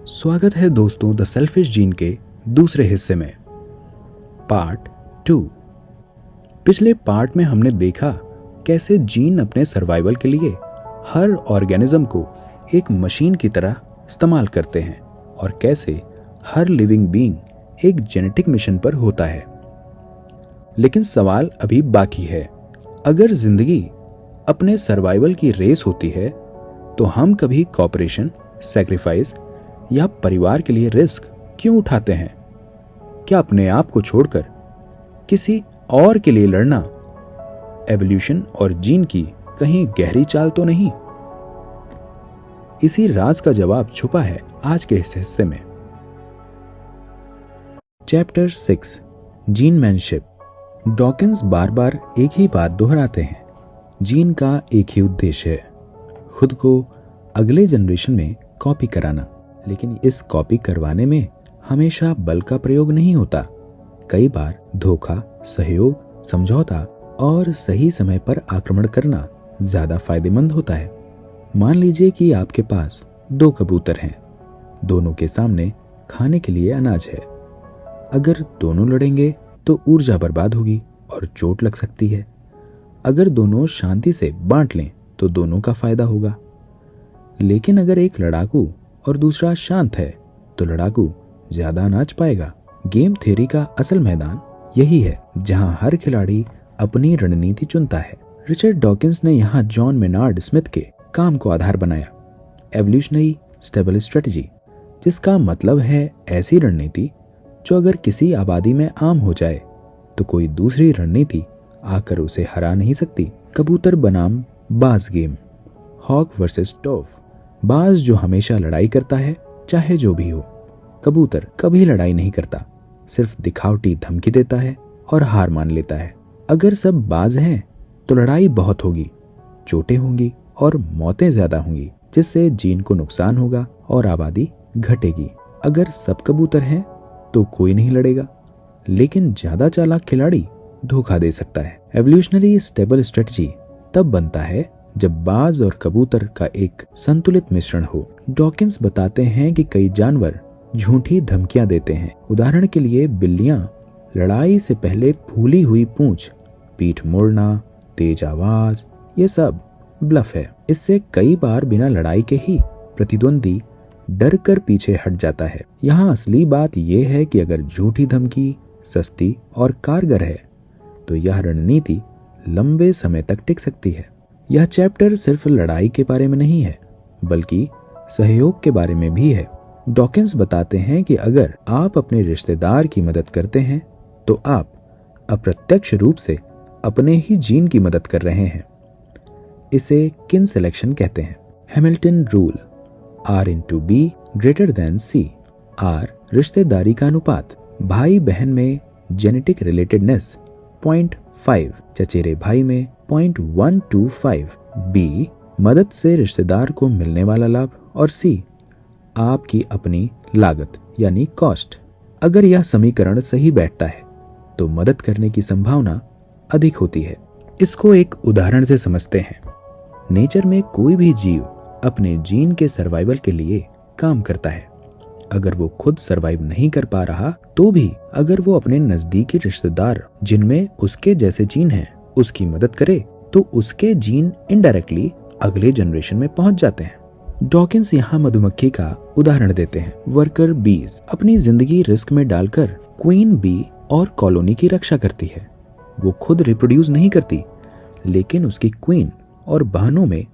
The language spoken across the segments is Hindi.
स्वागत है दोस्तों द सेल्फिश जीन के दूसरे हिस्से में, पार्ट 2। पिछले पार्ट में हमने देखा कैसे जीन अपने सर्वाइवल के लिए हर ऑर्गेनिज्म को एक मशीन की तरह इस्तेमाल करते हैं और कैसे हर लिविंग बीइंग एक जेनेटिक मिशन पर होता है। लेकिन सवाल अभी बाकी है, अगर जिंदगी अपने सर्वाइवल की रेस होती है तो हम कभी कॉपरेशन, सैक्रिफाइस या परिवार के लिए रिस्क क्यों उठाते हैं? क्या अपने आप को छोड़कर किसी और के लिए लड़ना एवोल्यूशन और जीन की कहीं गहरी चाल तो नहीं? इसी राज का जवाब छुपा है आज के इस हिस्से में। चैप्टर 6, जीनमैनशिप। डॉकिंस बार बार एक ही बात दोहराते हैं, जीन का एक ही उद्देश्य है, खुद को अगले जनरेशन में कॉपी कराना। लेकिन इस कॉपी करवाने में हमेशा बल का प्रयोग नहीं होता। कई बार धोखा, सहयोग, समझौता और सही समय पर आक्रमण करना ज्यादा फायदेमंद होता है। मान लीजिए कि आपके पास 2 कबूतर हैं, दोनों के सामने खाने के लिए अनाज है। अगर दोनों लड़ेंगे तो ऊर्जा बर्बाद होगी और चोट लग सकती है। अगर दोनों शांति से बांट लें तो दोनों का फायदा होगा। लेकिन अगर एक लड़ाकू और दूसरा शांत है तो लड़ाकू ज्यादा अनाज पाएगा। गेम थ्योरी का असल मैदान यही है, जहां हर खिलाड़ी अपनी रणनीति चुनता है। रिचर्ड डॉकिंस ने यहाँ जॉन मेनार्ड स्मिथ के काम को आधार बनाया, एवोल्यूशनरी स्टेबल स्ट्रेटजी, जिसका मतलब है ऐसी रणनीति जो अगर किसी आबादी में आम हो जाए तो कोई दूसरी रणनीति आकर उसे हरा नहीं सकती। कबूतर बनाम बाज गेम, हॉक वर्सेस डोव। बाज जो हमेशा लड़ाई करता है चाहे जो भी हो, कबूतर कभी लड़ाई नहीं करता, सिर्फ दिखावटी धमकी देता है और हार मान लेता है। अगर सब बाज हैं तो लड़ाई बहुत होगी, चोटें होंगी और मौतें ज्यादा होंगी, जिससे जीन को नुकसान होगा और आबादी घटेगी। अगर सब कबूतर हैं तो कोई नहीं लड़ेगा, लेकिन ज्यादा चालाक खिलाड़ी धोखा दे सकता है। एवोल्यूशनरी स्टेबल स्ट्रेटजी तब बनता है जब बाज और कबूतर का एक संतुलित मिश्रण हो। डॉकिंस बताते हैं कि कई जानवर झूठी धमकियां देते हैं। उदाहरण के लिए बिल्लियां लड़ाई से पहले फूली हुई पूंछ, पीठ मोड़ना, तेज आवाज, ये सब ब्लफ है। इससे कई बार बिना लड़ाई के ही प्रतिद्वंदी डर कर पीछे हट जाता है। यहाँ असली बात यह है कि अगर झूठी धमकी सस्ती और कारगर है तो यह रणनीति लंबे समय तक टिक सकती है। यह चैप्टर सिर्फ लड़ाई के बारे में नहीं है, बल्कि सहयोग के बारे में भी है। डॉकिंस बताते हैं कि अगर आप अपने रिश्तेदार की मदद करते हैं तो आप अप्रत्यक्ष रूप से अपने ही जीन की मदद कर रहे हैं। इसे किन सिलेक्शन कहते हैं। Hamilton rule, R/B > C। R रिश्तेदारी का अनुपात, भाई बहन में जेनेटिक रिलेटेडनेस 0.5, चचेरे भाई में 0.125। B मदद से रिश्तेदार को मिलने वाला लाभ और C आपकी अपनी लागत यानी कॉस्ट। अगर यह समीकरण सही बैठता है तो मदद करने की संभावना अधिक होती है। इसको एक उदाहरण से समझते हैं। नेचर में कोई भी जीव अपने जीन के सर्वाइवल के लिए काम करता है। अगर वो खुद सर्वाइव नहीं कर पा रहा तो भी अगर वो अपने नजदीकी रिश्तेदार जिनमें उसके जैसे जीन हैं उसकी मदद करे तो उसके जीन इनडायरेक्टली अगले जनरेशन में पहुंच जाते हैं। डॉकिंस यहाँ मधुमक्खी का उदाहरण देते हैं। वर्कर बीज अपनी जिंदगी रिस्क में डालकर क्वीन बी और कॉलोनी की रक्षा करती है। वो खुद रिप्रोड्यूस नहीं करती, लेकिन उसकी क्वीन और बहनों में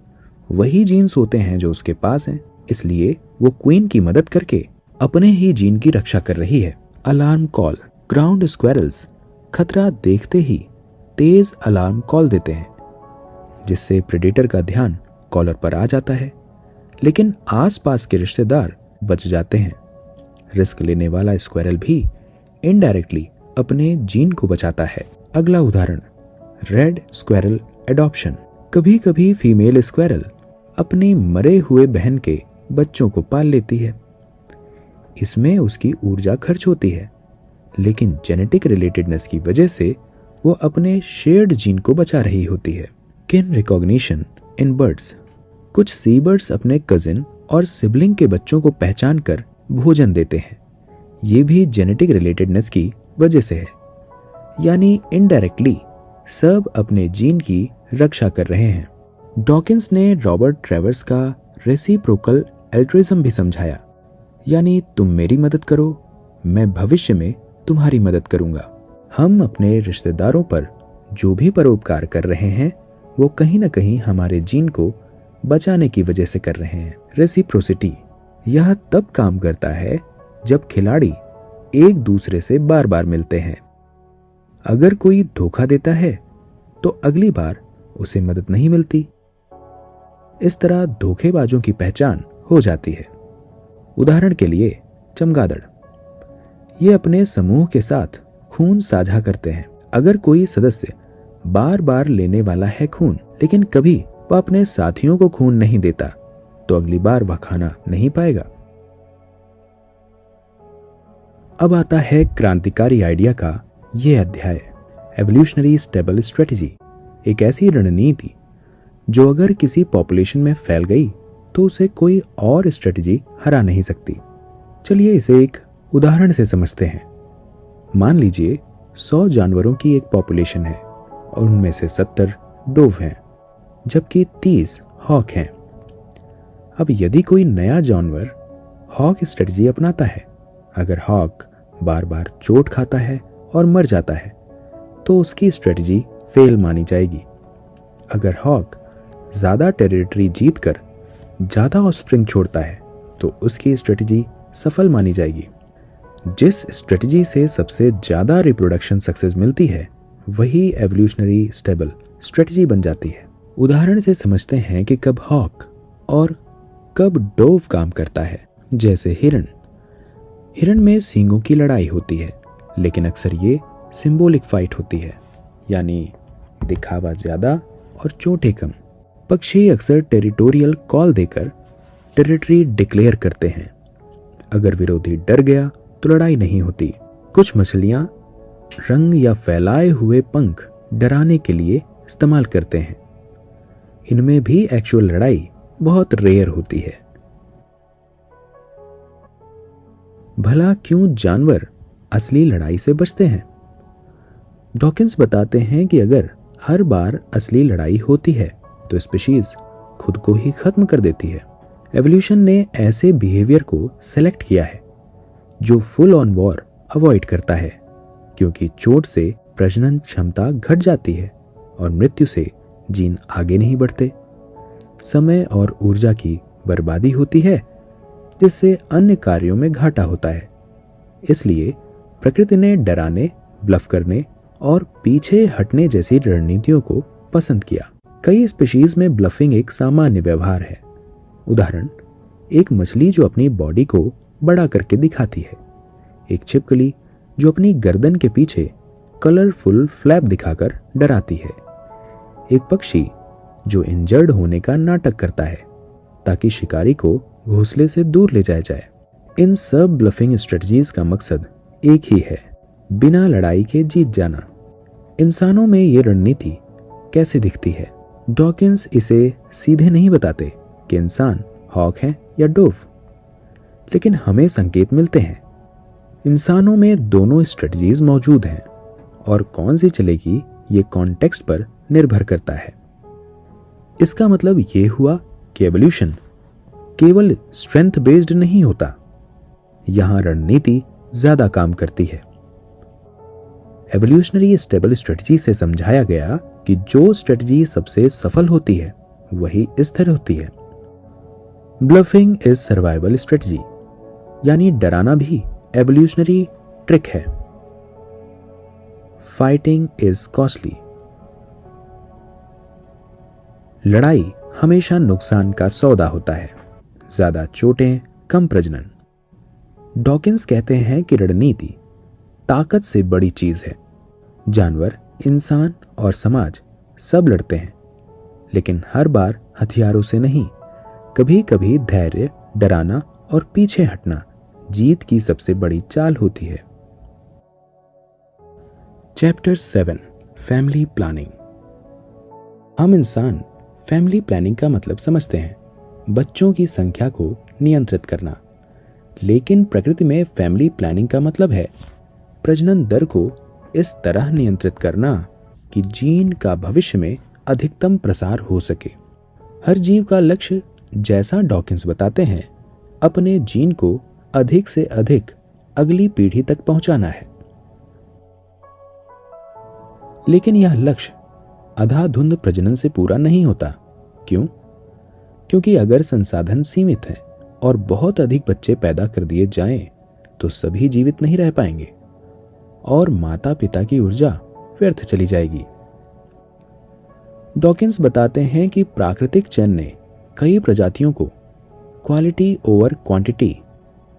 वही जीन्स होते हैं जो उसके पास हैं, इसलिए वो क्वीन की मदद करके अपने ही जीन की रक्षा कर रही है। अलार्म कॉल, ग्राउंड स्क्वेरल्स खतरा देखते ही तेज अलार्म कॉल देते हैं, जिससे प्रेडेटर का ध्यान कॉलर पर आ जाता है, लेकिन आसपास के रिश्तेदार बच जाते हैं। रिस्क लेने वाला स्क्वेरल भी इनडायरेक्टली अपने जीन को बचाता है। अगला उदाहरण, रेड स्क्वेरल एडॉप्शन। कभी कभी फीमेल स्क्वेरल अपनी मरे हुए बहन के बच्चों को पाल लेती है। इसमें उसकी ऊर्जा खर्च होती है, लेकिन जेनेटिक रिलेटेडनेस की वजह से वो अपने शेयर्ड जीन को बचा रही होती है। किन रिकॉग्निशन इन बर्ड्स। कुछ सी बर्ड्स अपने कजिन और सिबलिंग के बच्चों को पहचान कर भोजन देते हैं, ये भी जेनेटिक रिलेटेडनेस की वजह से है। यानी इनडायरेक्टली सब अपने जीन की रक्षा कर रहे हैं। डॉकिंस ने रॉबर्ट ट्रेवर्स का रेसिप्रोकल एल्ट्रुइज्म भी समझाया, यानी तुम मेरी मदद करो, मैं भविष्य में तुम्हारी मदद करूंगा। हम अपने रिश्तेदारों पर जो भी परोपकार कर रहे हैं वो कहीं ना कहीं हमारे जीन को बचाने की वजह से कर रहे हैं। रेसिप्रोसिटी यह तब काम करता है जब खिलाड़ी एक दूसरे से बार बार मिलते हैं। अगर कोई धोखा देता है तो अगली बार उसे मदद नहीं मिलती। इस तरह धोखेबाजों की पहचान हो जाती है। उदाहरण के लिए चमगादड़, ये अपने समूह के साथ खून साझा करते हैं। अगर कोई सदस्य बार बार लेने वाला है खून, लेकिन कभी वह अपने साथियों को खून नहीं देता, तो अगली बार वह खाना नहीं पाएगा। अब आता है क्रांतिकारी आइडिया का यह अध्याय, एवोल्यूशनरी स्टेबल स्ट्रेटजी, एक ऐसी रणनीति जो अगर किसी पॉपुलेशन में फैल गई तो उसे कोई और स्ट्रेटजी हरा नहीं सकती। चलिए इसे एक उदाहरण से समझते हैं। मान लीजिए 100 जानवरों की एक पॉपुलेशन है और उनमें से 70 डोव हैं, जबकि 30 हॉक हैं। अब यदि कोई नया जानवर हॉक स्ट्रेटजी अपनाता है, अगर हॉक बार बार चोट खाता है और मर जाता है तो उसकी स्ट्रेटजी फेल मानी जाएगी। अगर हॉक ज्यादा टेरिटरी जीतकर ज्यादा ऑफस्प्रिंग छोड़ता है तो उसकी स्ट्रेटजी सफल मानी जाएगी। जिस स्ट्रेटजी से सबसे ज्यादा रिप्रोडक्शन सक्सेस मिलती है वही एवोल्यूशनरी स्टेबल स्ट्रेटजी बन जाती है। उदाहरण से समझते हैं कि कब हॉक और कब डोव काम करता है। जैसे हिरण में सींगों की लड़ाई होती है, लेकिन अक्सर ये सिंबॉलिक फाइट होती है, यानी दिखावा ज्यादा और चोटें कम। पक्षी अक्सर टेरिटोरियल कॉल देकर टेरिटरी डिक्लेयर करते हैं। अगर विरोधी डर गया तो लड़ाई नहीं होती। कुछ मछलियां रंग या फैलाए हुए पंख डराने के लिए इस्तेमाल करते हैं। इनमें भी एक्चुअल लड़ाई बहुत रेयर होती है। भला क्यों जानवर असली लड़ाई से बचते हैं? डॉकिंस बताते हैं कि अगर हर बार असली लड़ाई होती है तो स्पीशीज खुद को ही खत्म कर देती है। एवोल्यूशन ने ऐसे बिहेवियर को सेलेक्ट किया है जो फुल ऑन वॉर अवॉइड करता है, क्योंकि चोट से प्रजनन क्षमता घट जाती है और मृत्यु से जीन आगे नहीं बढ़ते। समय और ऊर्जा की बर्बादी होती है, जिससे अन्य कार्यों में घाटा होता है। इसलिए प्रकृति ने डराने, ब्लफ करने और पीछे हटने जैसी रणनीतियों को पसंद किया। कई स्पीशीज में ब्लफिंग एक सामान्य व्यवहार है। उदाहरण, एक मछली जो अपनी बॉडी को बड़ा करके दिखाती है, एक छिपकली जो अपनी गर्दन के पीछे कलरफुल फ्लैप दिखाकर डराती है, एक पक्षी जो इंजर्ड होने का नाटक करता है ताकि शिकारी को घोंसले से दूर ले जाया जाए। इन सब ब्लफिंग स्ट्रेटजीज का मकसद एक ही है, बिना लड़ाई के जीत जाना। इंसानों में ये रणनीति कैसे दिखती है? डॉकिंस इसे सीधे नहीं बताते कि इंसान हॉक है या डोव, लेकिन हमें संकेत मिलते हैं। इंसानों में दोनों स्ट्रेटजीज मौजूद हैं और कौन सी चलेगी ये कॉन्टेक्स्ट पर निर्भर करता है। इसका मतलब ये हुआ कि एवोल्यूशन केवल स्ट्रेंथ बेस्ड नहीं होता, यहां रणनीति ज्यादा काम करती है। एवोल्यूशनरी स्टेबल स्ट्रेटजी से समझाया गया कि जो स्ट्रेटजी सबसे सफल होती है वही स्थिर होती है। ब्लफिंग इज सर्वाइवल स्ट्रेटजी, यानी डराना भी एवोल्यूशनरी ट्रिक है। फाइटिंग इज कॉस्टली, लड़ाई हमेशा नुकसान का सौदा होता है, ज्यादा चोटें, कम प्रजनन। डॉकिंस कहते हैं कि रणनीति ताकत से बड़ी चीज है। जानवर, इंसान और समाज सब लड़ते हैं, लेकिन हर बार हथियारों से नहीं। कभी कभी धैर्य, डराना और पीछे हटना जीत की सबसे बड़ी चाल होती है। Chapter 7, family planning. हम इंसान फैमिली प्लानिंग का मतलब समझते हैं, बच्चों की संख्या को नियंत्रित करना। लेकिन प्रकृति में फैमिली प्लानिंग का मतलब है प्रजनन दर को इस तरह नियंत्रित करना कि जीन का भविष्य में अधिकतम प्रसार हो सके। हर जीव का लक्ष्य, जैसा डॉकिंस बताते हैं, अपने जीन को अधिक से अधिक अगली पीढ़ी तक पहुंचाना है। लेकिन यह लक्ष्य अंधाधुंध प्रजनन से पूरा नहीं होता। क्यों? क्योंकि अगर संसाधन सीमित हैं और बहुत अधिक बच्चे पैदा कर दिए जाएं, तो सभी जीवित नहीं रह पाएंगे और माता पिता की ऊर्जा व्यर्थ चली जाएगी। डॉकिंस बताते हैं कि प्राकृतिक चयन ने कई प्रजातियों को क्वालिटी ओवर क्वांटिटी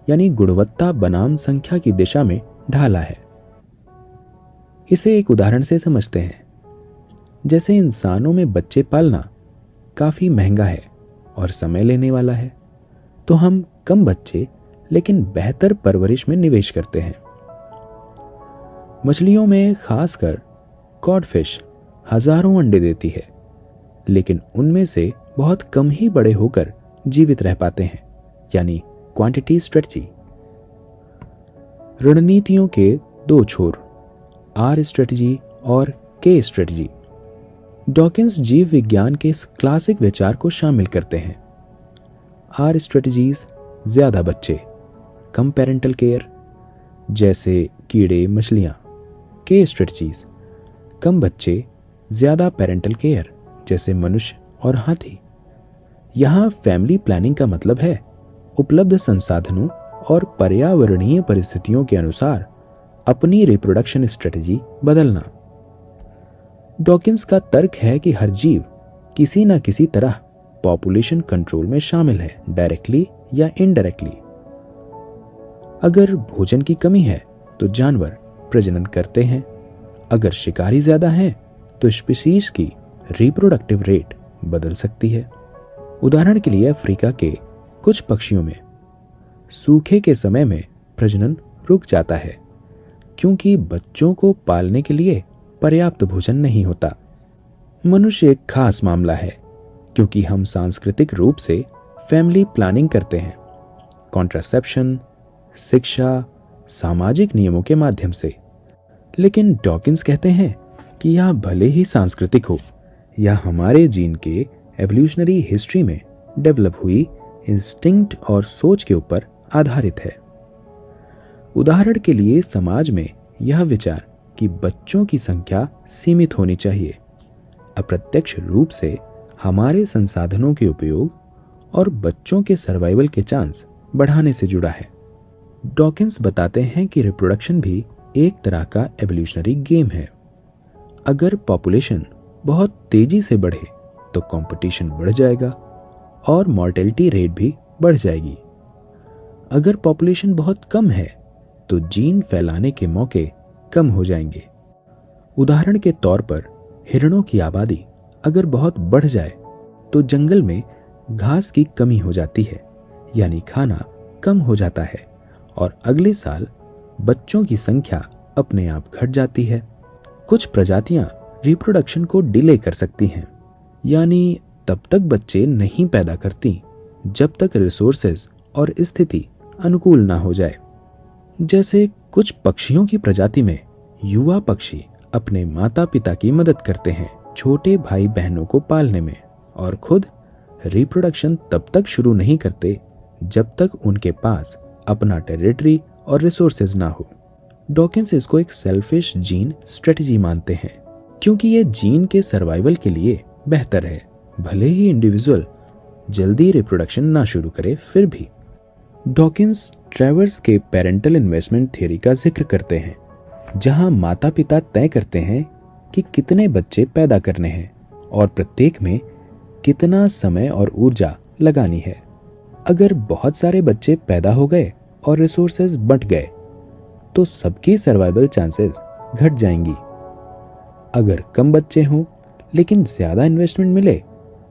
यानी गुणवत्ता बनाम संख्या की दिशा में ढाला है। इसे एक उदाहरण से समझते हैं। जैसे इंसानों में बच्चे पालना काफी महंगा है और समय लेने वाला है, तो हम कम बच्चे लेकिन बेहतर परवरिश में निवेश करते हैं। मछलियों में खासकर कॉडफिश हजारों अंडे देती है, लेकिन उनमें से बहुत कम ही बड़े होकर जीवित रह पाते हैं, यानी क्वांटिटी स्ट्रेटजी। रणनीतियों के दो छोर, आर स्ट्रेटजी और के स्ट्रेटजी, डॉकिंस जीव विज्ञान के इस क्लासिक विचार को शामिल करते हैं। आर स्ट्रेटजीज ज्यादा बच्चे, कम पेरेंटल केयर, जैसे कीड़े मछलियां। के स्ट्रेटजीज कम बच्चे, ज्यादा पेरेंटल केयर, जैसे मनुष्य और हाथी। यहां फैमिली प्लानिंग का मतलब है उपलब्ध संसाधनों और पर्यावरणीय परिस्थितियों के अनुसार अपनी रिप्रोडक्शन स्ट्रेटजी बदलना। डॉकिंस का तर्क है कि हर जीव किसी न किसी तरह पॉपुलेशन कंट्रोल में शामिल है, डायरेक्टली या इनडायरेक्टली। अगर भोजन की कमी है तो जानवर प्रजनन करते हैं, अगर शिकारी ज्यादा हैं तो स्पीशीज की रिप्रोडक्टिव रेट बदल सकती है। उदाहरण के लिए अफ्रीका के कुछ पक्षियों में सूखे के समय में प्रजनन रुक जाता है क्योंकि बच्चों को पालने के लिए पर्याप्त भोजन नहीं होता। मनुष्य एक खास मामला है क्योंकि हम सांस्कृतिक रूप से फैमिली प्लानिंग करते हैं, कॉन्ट्रासेप्शन, शिक्षा, सामाजिक नियमों के माध्यम से। लेकिन डॉकिंस कहते हैं कि यह भले ही सांस्कृतिक हो या हमारे जीन के एवोल्यूशनरी हिस्ट्री में डेवलप हुई इंस्टिंक्ट और सोच के ऊपर आधारित है। उदाहरण के लिए समाज में यह विचार कि बच्चों की संख्या सीमित होनी चाहिए अप्रत्यक्ष रूप से हमारे संसाधनों के उपयोग और बच्चों के सर्वाइवल के चांस बढ़ाने से जुड़ा है। डॉकिंस बताते हैं कि रिप्रोडक्शन भी एक तरह का एवोल्यूशनरी गेम है। अगर पॉपुलेशन बहुत तेजी से बढ़े तो कंपटीशन बढ़ जाएगा और मॉर्टेलिटी रेट भी बढ़ जाएगी। अगर पॉपुलेशन बहुत कम है तो जीन फैलाने के मौके कम हो जाएंगे। उदाहरण के तौर पर हिरणों की आबादी अगर बहुत बढ़ जाए तो जंगल में घास की कमी हो जाती है, यानी खाना कम हो जाता है और अगले साल बच्चों की संख्या अपने आप घट जाती है। कुछ प्रजातियां रिप्रोडक्शन को डिले कर सकती हैं, यानी तब तक बच्चे नहीं पैदा करती जब तक रिसोर्सेज और स्थिति अनुकूल ना हो जाए। जैसे कुछ पक्षियों की प्रजाति में युवा पक्षी अपने माता पिता की मदद करते हैं छोटे भाई बहनों को पालने में और खुद रिप्रोडक्शन तब तक शुरू नहीं करते जब तक उनके पास अपना टेरिटरी और रिसोर्सेज ना हो। डॉकिंस इसको एक सेल्फिश जीन स्ट्रेटजी मानते हैं क्योंकि ये जीन के सर्वाइवल के लिए बेहतर है, भले ही इंडिविजुअल जल्दी रिप्रोडक्शन ना शुरू करे। फिर भी डॉकिंस ट्रेवर्स के पेरेंटल इन्वेस्टमेंट थ्योरी का जिक्र करते हैं, जहां माता पिता तय करते हैं कि कितने बच्चे पैदा करने हैं और प्रत्येक में कितना समय और ऊर्जा लगानी है। अगर बहुत सारे बच्चे पैदा हो गए और रिसोर्सेज बंट गए तो सबकी सर्वाइवल चांसेस घट जाएंगी। अगर कम बच्चे हों लेकिन ज्यादा इन्वेस्टमेंट मिले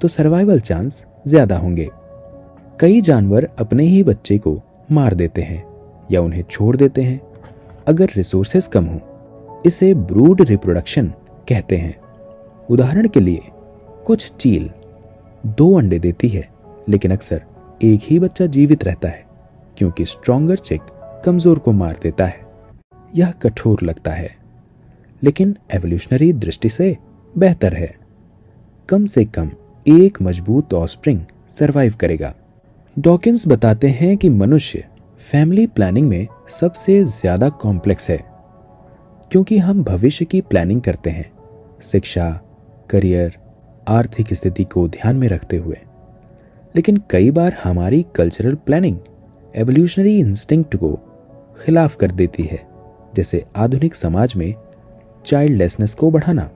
तो सर्वाइवल चांस ज्यादा होंगे। कई जानवर अपने ही बच्चे को मार देते हैं या उन्हें छोड़ देते हैं अगर रिसोर्सेज कम हो। इसे ब्रूड रिप्रोडक्शन कहते हैं। उदाहरण के लिए कुछ चील 2 अंडे देती है लेकिन अक्सर एक ही बच्चा जीवित रहता है क्योंकि स्ट्रॉन्गर चिक कमजोर को मार देता है। यह कठोर लगता है, लेकिन एवोल्यूशनरी दृष्टि से बेहतर है। कम से कम एक मजबूत ऑफस्प्रिंग सरवाइव करेगा। डॉकिंस बताते हैं कि मनुष्य फैमिली प्लानिंग में सबसे ज्यादा कॉम्प्लेक्स है, क्योंकि हम भविष्य की प्लानिंग करते हैं शिक्षा, करियर, आर्थिक स्थिति को ध्यान में रखते हुए। लेकिन कई बार हमारी कल्चरल प्लानिंग एवोल्यूशनरी इंस्टिंक्ट को खिलाफ कर देती है, जैसे आधुनिक समाज में चाइल्डलेसनेस को बढ़ाना।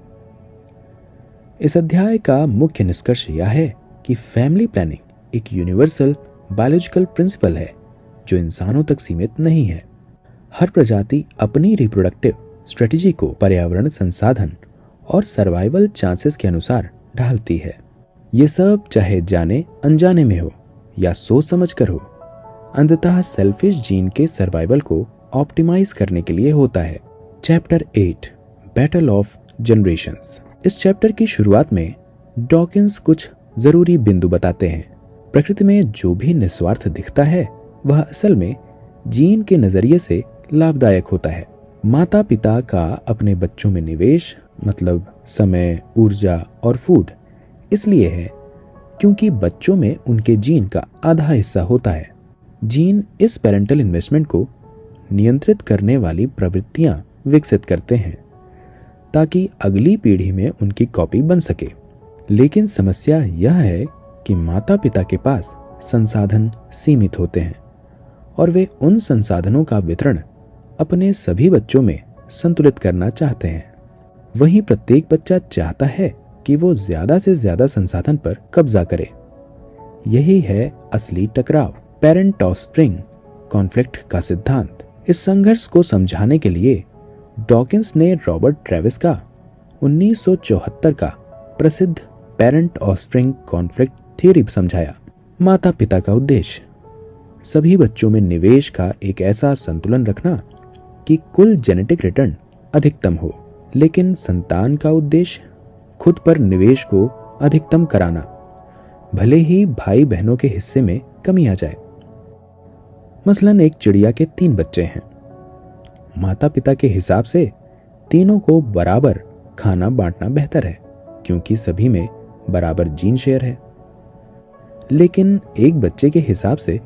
इस अध्याय का मुख्य निष्कर्ष यह है कि फैमिली प्लानिंग एक यूनिवर्सल बायोलॉजिकल प्रिंसिपल है जो इंसानों तक सीमित नहीं है। हर प्रजाति अपनी रिप्रोडक्टिव स्ट्रेटेजी को पर्यावरण, संसाधन और सर्वाइवल चांसेस के अनुसार ढालती है। ये सब चाहे जाने अनजाने में हो या सोच समझ कर हो, अंततः सेल्फिश जीन के सर्वाइवल को ऑप्टिमाइज करने के लिए होता है। Chapter 8 battle of generations. इस चैप्टर की शुरुआत में डॉकिंस कुछ जरूरी बिंदु बताते हैं। प्रकृति में जो भी निस्वार्थ दिखता है वह असल में जीन के नजरिए से लाभदायक होता है। माता पिता का अपने बच्चों में निवेश मतलब समय, ऊर्जा और फूड इसलिए है क्योंकि बच्चों में उनके जीन का आधा हिस्सा होता है। जीन इस पेरेंटल इन्वेस्टमेंट को नियंत्रित करने वाली प्रवृत्तियां विकसित करते हैं ताकि अगली पीढ़ी में उनकी कॉपी बन सके। लेकिन समस्या यह है कि माता पिता के पास संसाधन सीमित होते हैं और वे उन संसाधनों का वितरण अपने सभी बच्चों में संतुलित करना चाहते हैं। वहीं प्रत्येक बच्चा चाहता है कि वो ज्यादा से ज्यादा संसाधन पर कब्जा करे। यही है असली टकराव, पेरेंट ऑफस्प्रिंग कॉन्फ्लिक्ट का सिद्धांत। इस संघर्ष को समझाने के लिए डॉकिंस ने रॉबर्ट ट्रेविस का 1974 का प्रसिद्ध पेरेंट ऑफस्प्रिंग कॉन्फ्लिक्ट थ्योरी समझाया। माता पिता का उद्देश्य सभी बच्चों में निवेश का एक ऐसा संतुलन रखना कि कुल जेनेटिक रिटर्न अधिकतम हो, लेकिन संतान का उद्देश्य खुद पर निवेश को अधिकतम कराना, भले ही भाई बहनों के हिस्से में कमी आ जाए। मसलन एक चिड़िया के 3 बच्चे हैं। माता पिता के हिसाब से तीनों को बराबर खाना बांटना बेहतर है क्योंकि सभी में बराबर जीन शेयर है। लेकिन एक बच्चे के हिसाब से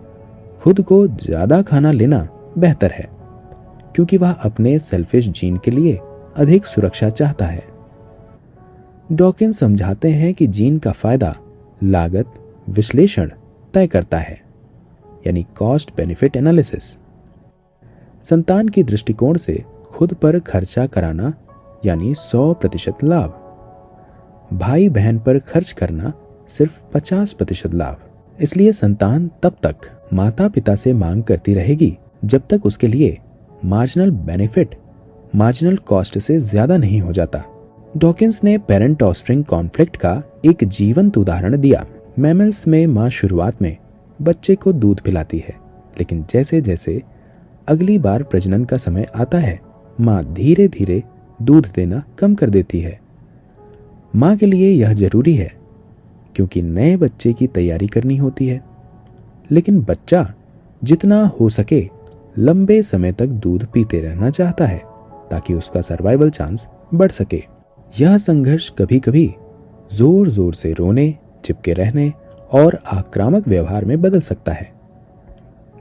खुद को ज्यादा खाना लेना बेहतर है क्योंकि वह अपने सेल्फिश जीन के लिए अधिक सुरक्षा चाहता है। डॉकिंस समझाते हैं कि जीन का फायदा लागत विश्लेषण तय करता है, यानी कॉस्ट बेनिफिट एनालिसिस। संतान की दृष्टिकोण से खुद पर खर्चा कराना यानी 100% लाभ, भाई बहन पर खर्च करना सिर्फ 50% लाभ। इसलिए संतान तब तक माता पिता से मांग करती रहेगी जब तक उसके लिए मार्जिनल बेनिफिट मार्जिनल कॉस्ट से ज्यादा नहीं हो जाता। डॉकिंस ने पेरेंट ऑफस्प्रिंग कॉन्फ्लिक्ट का एक जीवंत उदाहरण दिया। मैमल्स में मां शुरुआत में बच्चे को दूध पिलाती है, लेकिन जैसे जैसे अगली बार प्रजनन का समय आता है मां धीरे धीरे दूध देना कम कर देती है। मां के लिए यह जरूरी है क्योंकि नए बच्चे की तैयारी करनी होती है, लेकिन बच्चा जितना हो सके लंबे समय तक दूध पीते रहना चाहता है ताकि उसका सर्वाइवल चांस बढ़ सके। यह संघर्ष कभी कभी जोर जोर से रोने, चिपके रहने और आक्रामक व्यवहार में बदल सकता है।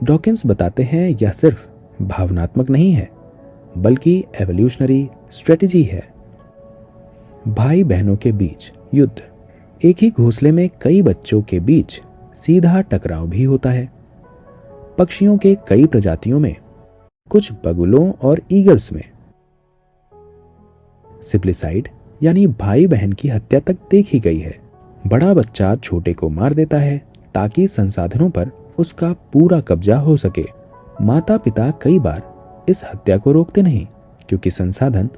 डॉकिंस बताते हैं यह सिर्फ भावनात्मक नहीं है बल्कि एवोल्यूशनरी स्ट्रेटेजी है। भाई बहनों के बीच युद्ध। एक ही घोंसले में कई बच्चों के बीच सीधा टकराव भी होता है। पक्षियों के कई प्रजातियों में, कुछ बगुलों और ईगल्स में सिप्लिसाइड यानी भाई बहन की हत्या तक देखी गई है। बड़ा बच्चा छोटे को मार देता है ताकि संसाधनों पर उसका पूरा कब्जा हो सके। माता पिता कई बार इस हत्या को रोकते नहीं क्योंकि संसाधन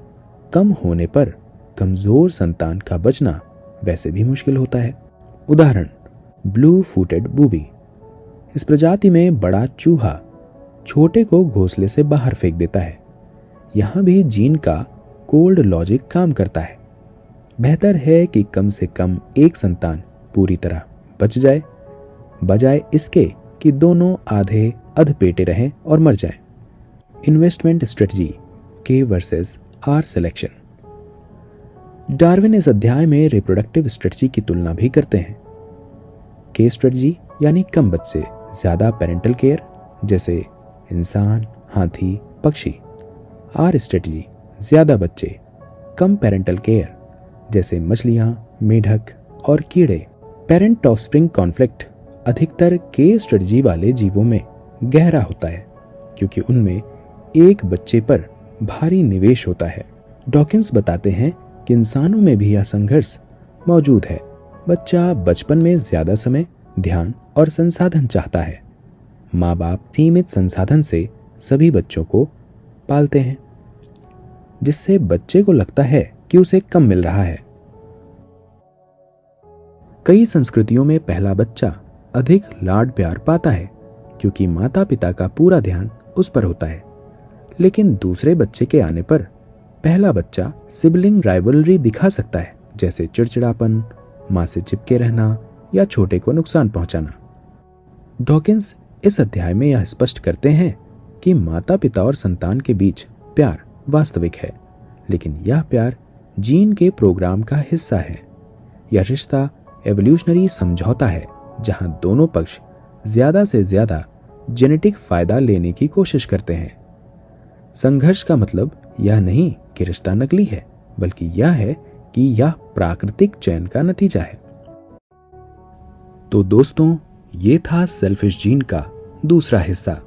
कम होने पर कमजोर संतान का बचना वैसे भी मुश्किल होता है। उदाहरण, ब्लू फूटेड बूबी। इस प्रजाति में बड़ा चूहा छोटे को घोंसले से बाहर फेंक देता है। यहां भी जीन का कोल्ड लॉजिक काम करता है। बेहतर है कि कम से कम एक संतान पूरी तरह बच जाए, बजाय इसके कि दोनों आधे अधपेटे रहें और मर जाएं। इन्वेस्टमेंट स्ट्रेटजी के वर्सेस आर सिलेक्शन। डार्विन इस अध्याय में रिप्रोडक्टिव स्ट्रेटजी की तुलना भी करते हैं। के स्ट्रेटजी यानी कम बच्चे ज्यादा पेरेंटल केयर, जैसे इंसान, हाथी, पक्षी। आर स्ट्रेटजी ज्यादा बच्चे कम पेरेंटल केयर, जैसे मछलियां, मेढक और कीड़े। पेरेंट ऑफस्प्रिंग कॉन्फ्लिक्ट अधिकतर के स्ट्रेटजी वाले जीवों में गहरा होता है, क्योंकि उनमें एक बच्चे पर भारी निवेश होता है। डॉकिंस बताते हैं कि इंसानों में भी यह संघर्ष मौजूद है। बच्चा बचपन में ज्यादा समय, ध्यान और संसाधन चाहता है। माँ बाप सीमित संसाधन से सभी बच्चों को पालते हैं, जिससे बच्चे को लगता है कि उसे कम मिल रहा है। कई संस्कृतियों में पहला बच्चा अधिक लाड प्यार पाता है, क्योंकि माता पिता का पूरा ध्यान उस पर होता है। लेकिन दूसरे बच्चे के आने पर पहला बच्चा सिबलिंग राइवलरी दिखा सकता है, जैसे चिड़चिड़ापन, मां से चिपके रहना या छोटे को नुकसान पहुंचाना। डॉकिंस इस अध्याय में यह स्पष्ट करते हैं कि माता पिता और संतान के बीच प्यार वास्तविक है, लेकिन यह प्यार जीन के प्रोग्राम का हिस्सा है। यह रिश्ता एवोल्यूशनरी समझौता है, जहां दोनों पक्ष ज्यादा से ज्यादा जेनेटिक फायदा लेने की कोशिश करते हैं। संघर्ष का मतलब यह नहीं कि रिश्ता नकली है, बल्कि यह है कि यह प्राकृतिक चयन का नतीजा है। तो दोस्तों, ये था सेल्फिश जीन का दूसरा हिस्सा,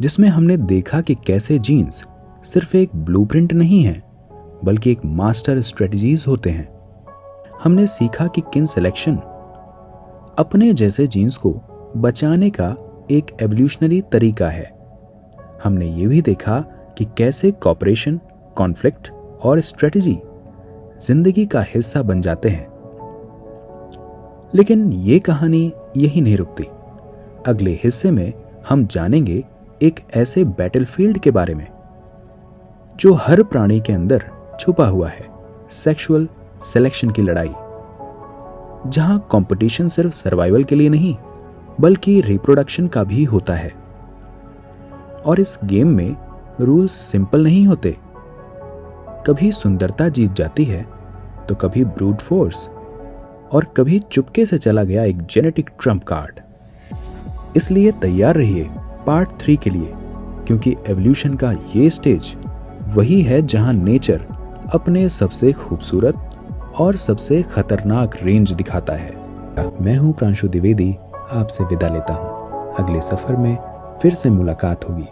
जिसमें हमने देखा कि कैसे जीन्स सिर्फ एक ब्लूप्रिंट नहीं है, बल्कि एक मास्टर स्ट्रेटजीज होते हैं। हमने सीखा कि किन सिलेक्शन अपने जैसे जीन्स को बचाने का एक एवोल्यूशनरी तरीका है। हमने ये भी देखा कि कैसे कॉपरेशन, कॉन्फ्लिक्ट और स्ट्रेटजी जिंदगी का हिस्सा बन जाते हैं। लेकिन ये कहानी यही नहीं रुकती। अगले हिस्से में हम जानेंगे एक ऐसे बैटलफील्ड के बारे में जो हर प्राणी के अंदर छुपा हुआ है, सेक्सुअल सिलेक्शन की लड़ाई, जहां कंपटीशन सिर्फ सर्वाइवल के लिए नहीं, बल्कि रिप्रोडक्शन का भी होता है। और इस गेम में रूल्स सिंपल नहीं होते। कभी सुंदरता जीत जाती है, तो कभी ब्रूट फोर्स, और कभी चुपके से चला गया एक जेनेटिक ट्रम्प कार्ड। इसलिए तैयार रहिए पार्ट 3 के लिए, क्योंकि एवोल्यूशन का ये स्टेज वही है जहां नेचर अपने सबसे खूबसूरत और सबसे खतरनाक रेंज दिखाता है। मैं हूं प्रांशु द्विवेदी, आपसे विदा लेता हूं। अगले सफर में फिर से मुलाकात होगी।